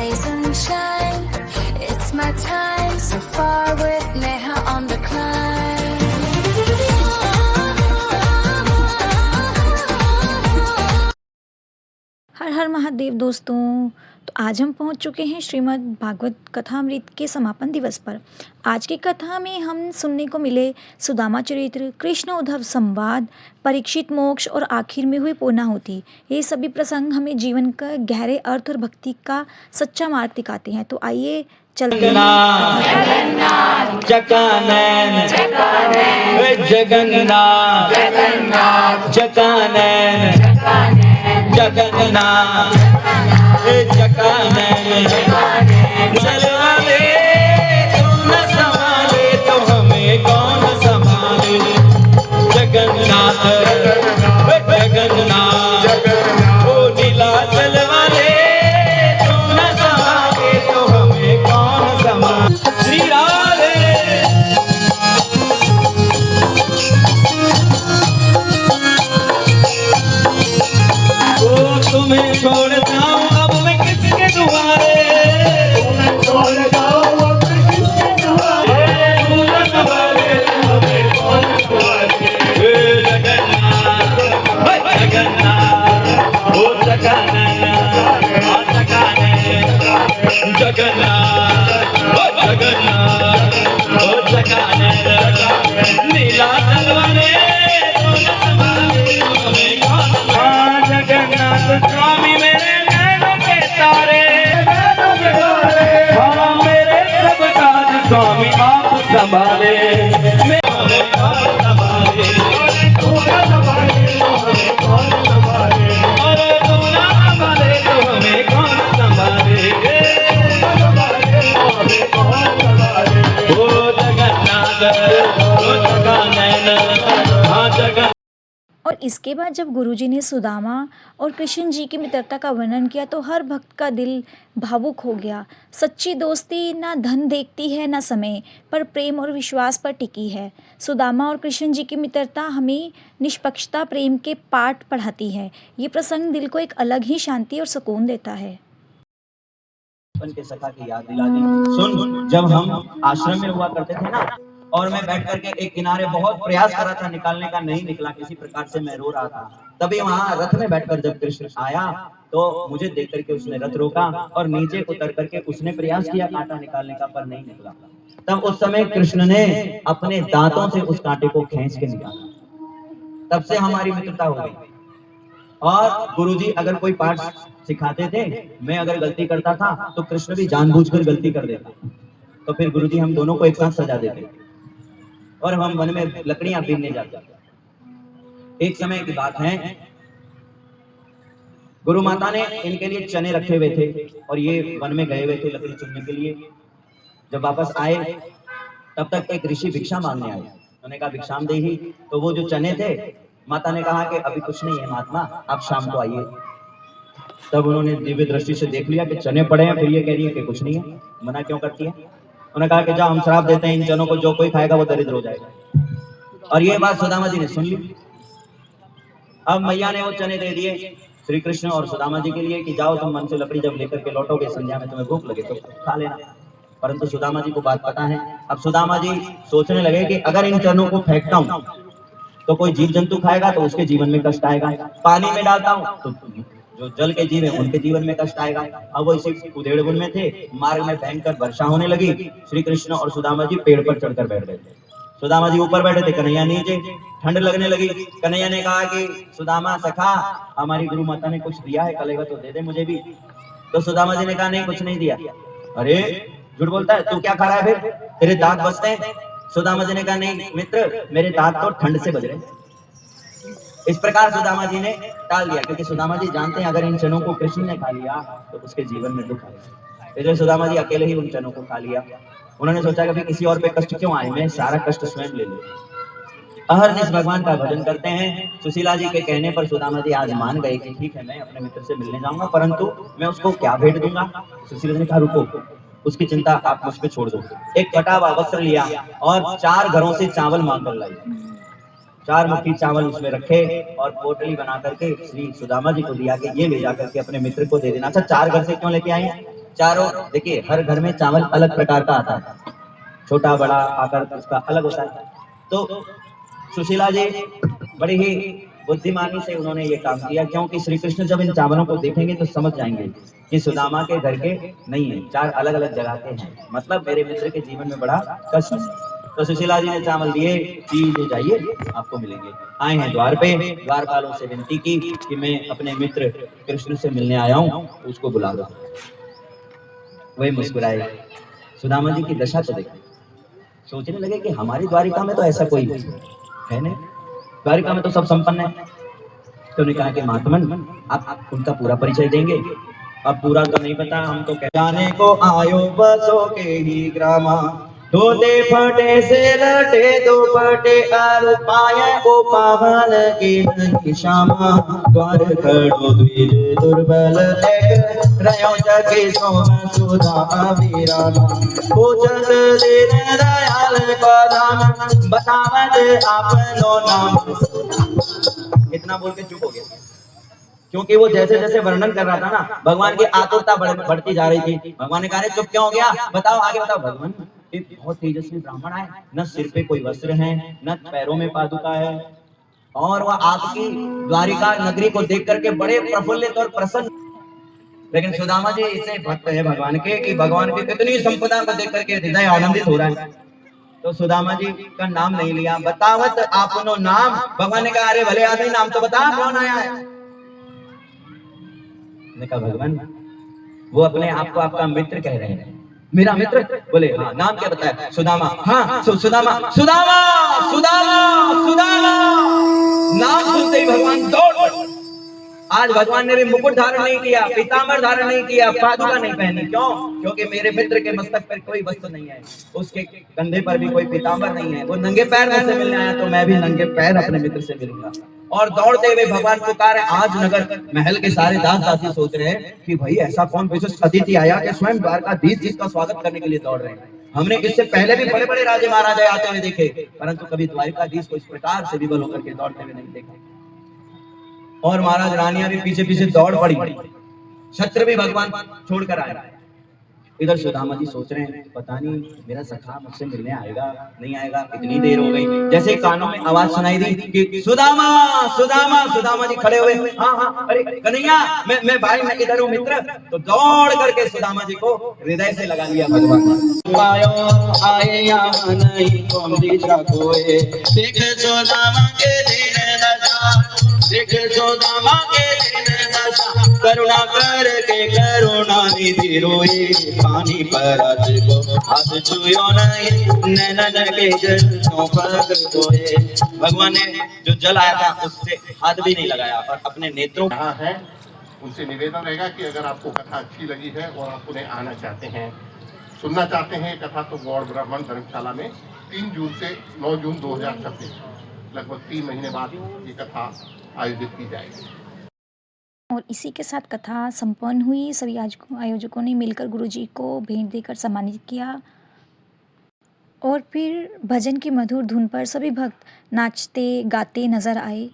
rise and shine. It's my time, so far with Neha on the climb. हर हर महादेव दोस्तों। तो आज हम पहुंच चुके हैं श्रीमद् भागवत कथामृत के समापन दिवस पर। आज की कथा में हम सुनने को मिले सुदामा चरित्र, कृष्ण उद्धव संवाद, परीक्षित मोक्ष और आखिर में हुई पूर्णाहुति। ये सभी प्रसंग हमें जीवन का गहरे अर्थ और भक्ति का सच्चा मार्ग दिखाते हैं। तो आइए चलते हैं। जगन्नाथ जकानन जगन्नाथ जकानन जगन्नाथ जकानन चलवाले तू न संभाले तो हमें कौन संभाले। जगन्नाथ जगन्नाथ ओ नीलाचल वाले तू न संभाले तो हमें कौन संभाले। श्री राधे तुम्हें छोड़ता हूँ अब मैं किसके दुआरे। तुम्हें छोड़ता हूँ अब मैं किसके दुआरे। तू न संभाले तो हमें कौन संभाले। जगन्नाथ जगन्नाथ ओ जगन्नाथ जगन्नाथ ओ जगन्नाथ ओ जगन्नाथ नीलाचल वाले तू न संभाले तो हमें कौन संभाले। जगन्नाथ स्वामी मेरे नैनों के तारे, हाँ मेरे सब काज स्वामी आप संभाले। हमें कौन संभाले, तू न संभाले तो हमें कौन संभाले। अरे तू न संभाले तो हमें कौन संभाले। ओ जगन्नाथ ओ जगन्नाथ हाँ जगन्नाथ। और इसके बाद जब गुरुजी ने सुदामा और कृष्ण जी की मित्रता का वर्णन किया तो हर भक्त का दिल भावुक हो गया। सच्ची दोस्ती ना धन देखती है ना समय, पर प्रेम और विश्वास पर टिकी है। सुदामा और कृष्ण जी की मित्रता हमें निष्पक्षता प्रेम के पाठ पढ़ाती है। ये प्रसंग दिल को एक अलग ही शांति और सुकून देता है। बचपन के सखा की याद दिला दी। सुन, जब हम आश्रम में हुआ करते थे ना, और मैं बैठ करके एक किनारे बहुत प्रयास कर रहा था, निकालने का नहीं निकला, किसी प्रकार से मैं रो रहा था। तभी वहां रथ में बैठकर जब कृष्ण आया तो मुझे देख करके उसने रथ रोका और नीचे उतर करके उसने प्रयास किया कांटा निकालने का, पर नहीं निकला। तब उस समय कृष्ण ने अपने दांतों से उस कांटे को खींच के निकाला। तब से हमारी मित्रता हो गई। और गुरुजी अगर कोई पाठ सिखाते थे, मैं अगर गलती करता था तो कृष्ण भी जानबूझकर गलती कर देता। तो फिर गुरुजी हम दोनों को एक साथ सजा देते और हम वन में लकड़ियां बीनने जाते। एक समय की बात है, गुरु माता ने इनके लिए चने रखे हुए थे और ये वन में गए हुए थे लकड़ी चुनने के लिए। जब वापस आए तब तक एक ऋषि भिक्षा मांगने आए। उन्होंने कहा भिक्षाम दे ही। तो वो जो चने थे, माता ने कहा कि अभी कुछ नहीं है महात्मा, आप शाम को आइए। तब उन्होंने दिव्य दृष्टि से देख लिया कि चने पड़े हैं, फिर ये कह रही है कि कुछ नहीं है, मना क्यों करती है। उन्होंने कहा कि जाओ हम श्राप देते हैं इन चनों को, जो कोई खाएगा वो दरिद्र हो जाएगा। और ये बात सुदामा जी ने सुन ली। अब मैया ने वो चने दे दिए श्री कृष्ण और सुदामा जी के लिए कि जाओ तुम मन से लकड़ी जब लेकर के लौटोगे, संध्या में तुम्हें भूख लगे तो खा लेना। परंतु सुदामा जी को बात पता है। अब सुदामा जी सोचने लगे कि अगर इन चनों को फेंकता हूं तो कोई जीव जंतु खाएगा तो उसके जीवन में कष्ट आएगा, पानी में डालता हूं तो जो जल के जीव है उनके जीवन में कष्ट आएगा। अब वो इसी उधेड़बुन में थे। मार्ग में भयंकर वर्षा होने लगी। श्री कृष्ण और सुदामा जी पेड़ पर चढ़कर बैठ गए। सुदामा जी ऊपर बैठे थे, कन्हैया नीचे। ठंड लगने लगी। कन्हैया ने कहा कि सुदामा सखा, हमारी गुरु माता ने कुछ दिया है, कलेगा तो दे दे मुझे भी। तो सुदामा जी ने कहा नहीं, कुछ नहीं दिया। अरे झूठ बोलता है, तू क्या खा रहा है, फिर तेरे दांत बचते हैं। सुदामा जी ने कहा नहीं मित्र, मेरे दांत तो ठंड से बज रहे। इस प्रकार सुदामा जी ने टाल दिया, क्योंकि सुदामा जी जानते हैं अगर इन चनों को कृष्ण ने खा लिया तो उसके जीवन में दुख आएगा। इसलिए सुदामा जी अकेले ही उन चनों को खा लिया। उन्होंने सोचा कि किसी और पे कष्ट क्यों आए, मैं सारा कष्ट स्वयं ले लूं। अहरनिश भगवान का भजन करते हैं। सुशीला जी के कहने पर सुदामा जी आज मान गए कि ठीक है मैं अपने मित्र से मिलने जाऊंगा, परंतु मैं उसको क्या भेंट दूंगा। सुशीला जी ने कहा रुको, उसकी चिंता आप मुझ पे छोड़ दो। एक फटा हुआ वस्त्र लिया और 4 घरों से चावल मांग कर लाई। 4 मुट्ठी चावल उसमें रखे और पोटली बना करके श्री सुदामा जी को दिया कि ये ले जाकर के अपने मित्र को दे देना। अच्छा 4 घर से क्यों लेके आए? चारों देखिए हर घर में चावल अलग प्रकार का आता है, छोटा बड़ा आकार उसका अलग होता है। तो सुशीला जी बड़ी ही बुद्धिमानी से उन्होंने ये काम किया, क्योंकि श्री कृष्ण जब इन चावलों को देखेंगे तो समझ जाएंगे कि सुदामा के घर के नहीं है, चार अलग अलग जगह के हैं, मतलब मेरे मित्र के जीवन में बड़ा कष्ट है। तो सुशीला जी ने चावल दिए, चीज ले जाइए आपको मिलेंगे। आए हैं द्वार पे, द्वारपालों से विनती की कि मैं अपने मित्र कृष्ण से मिलने आया हूँ, उसको बुला दो। वही मुस्कुराए। सुदामा जी की दशा तो देखो, सोचने लगे कि हमारी द्वारिका में तो ऐसा कोई है नहीं, द्वारिका में तो सब संपन्न है। तो उन्होंने कहा कि महात्मन आप उनका पूरा परिचय देंगे? अब पूरा तो नहीं पता, हम तो जाने को आयो बसों के ही ग्रामा, धोते फटे से लटे दुपटे और पाए को पावन की श्यामा, द्वार खड़ो द्विज दुर्बल एक रयो जगे सोम सुधा वीराना, पूजन दीन दयाल पदाम बतावत आपनो नाम। इतना बोल के चुप हो गया, क्योंकि वो जैसे जैसे वर्णन कर रहा था ना, भगवान की आतुरता बढ़ती जा रही थी। भगवान ने कहा चुप क्यों हो गया, बताओ आगे बताओ। भगवान एक बहुत तेजस्वी ब्राह्मण है, न सिर पे कोई वस्त्र है, न पैरों में पादुका है, और वह आपकी द्वारिका नगरी को देख करके बड़े प्रफुल्लित और प्रसन्न। लेकिन सुदामा जी इसे भक्त है भगवान के कि भगवान की कितनी संपदा को देख करके हृदय आनंदित हो रहा है। तो सुदामा जी का नाम नहीं लिया, बतावत आपनो नाम। भगवान ने कहा अरे भले आदमी नाम तो बता, कौन आया है? ने कहा भगवान वो अपने आप को आपका मित्र कह रहे हैं। मेरा मित्र? बोले हाँ। नाम क्या बताया? सुदामा। हाँ सुदामा सुदामा सुदामा सुदामा। नाम सुनते ही भगवान दौड़ पड़े। आज भगवान ने भी मुकुट धारण नहीं किया, पीतांबर धारण नहीं किया, पादुका नहीं पहनी। क्यों? क्योंकि मेरे मित्र के मस्तक पर कोई वस्त्र नहीं है, उसके कंधे पर भी कोई पीतांबर नहीं है। वो नंगे पैर मुझसे मिलने आया तो मैं भी नंगे पैर अपने मित्र से मिलूंगा। और दौड़ते हुए भगवान पुकारे। आज नगर महल के सारे दास दासी सोच रहे हैं कि भाई ऐसा कौन विशिष्ट अतिथि आया कि स्वयं द्वारकाधीश जिसका स्वागत करने के लिए दौड़ रहे हैं। हमने इससे पहले भी बड़े बड़े राजे महाराजे आते हुए देखे, परंतु कभी द्वारकाधीश को इस प्रकार से विवल होकर के दौड़ते हुए नहीं देखा। और महाराज रानियां भी पीछे पीछे दौड़ पड़ी, छत्र भी भगवान छोड़कर आए। इधर सुदामा जी सोच रहे हैं पता नहीं मेरा सखा मुझसे मिलने आएगा नहीं आएगा। इतनी देर हो गई, जैसे कानों में आवाज सुनाई दी कि सुदामा सुदामा। सुदामा जी खड़े हुए, हाँ हाँ अरे कन्हैया मैं भाई मैं इधर हूँ मित्र। तो दौड़ करके सुदामा जी को हृदय से लगा लिया भगवान। आए यहाँ नहीं तुम दिशा कोए, देख सुदामा के दिन दशा, देख सुदामा के दिन दशा, करुणा करके करुणा निधि रोए, पानी पर को हाथ छुयो नहीं, नैनन के जल पग धोए। भगवान ने जो जल आया था उससे हाथ भी नहीं लगाया और अपने नेत्रों है। उनसे निवेदन रहेगा कि अगर आपको कथा अच्छी लगी है और आप उन्हें आना चाहते हैं, सुनना चाहते हैं कथा, तो गौड़ ब्राह्मण धर्मशाला में 3 जून से 9 जून 2026 लगभग 3 महीने बाद ये कथा आयोजित की जाएगी। और इसी के साथ कथा संपन्न हुई। सभी आयोजकों ने मिलकर गुरुजी को भेंट देकर सम्मानित किया और फिर भजन की मधुर धुन पर सभी भक्त नाचते गाते नजर आए।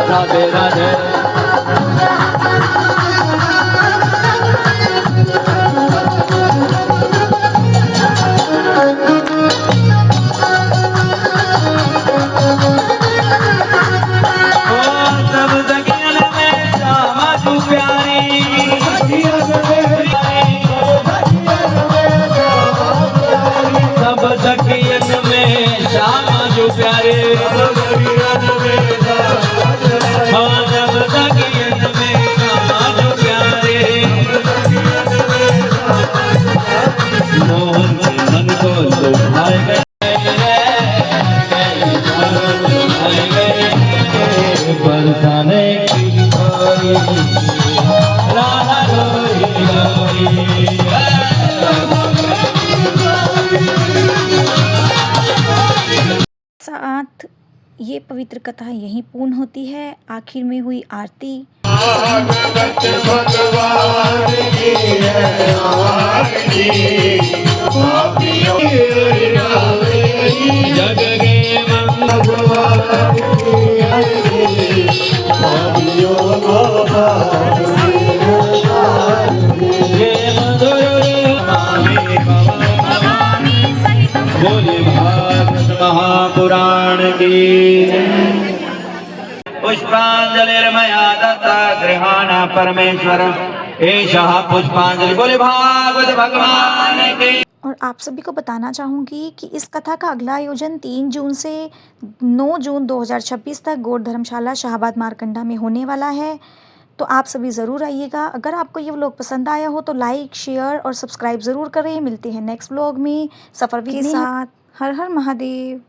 राधे राधे। बरसाने की गोरी, राधा गोरी गोरी। साथ ये पवित्र कथा यहीं पूर्ण होती है। आखिर में हुई आरती। जग के बोले भागवत महापुराण की। पुष्पांजलिर्मया दत्ता गृहाण परमेश्वर एषः पुष्पांजलि। बोले भागवत भगवान की। और आप सभी को बताना चाहूँगी कि इस कथा का अगला आयोजन 3 जून से 9 जून 2026 तक गौड़ धर्मशाला शाहबाद मारकंडा में होने वाला है। तो आप सभी ज़रूर आइएगा। अगर आपको ये व्लॉग पसंद आया हो तो लाइक, शेयर और सब्सक्राइब ज़रूर करें। मिलते हैं नेक्स्ट व्लॉग में सफ़र के साथ। हर हर महादेव।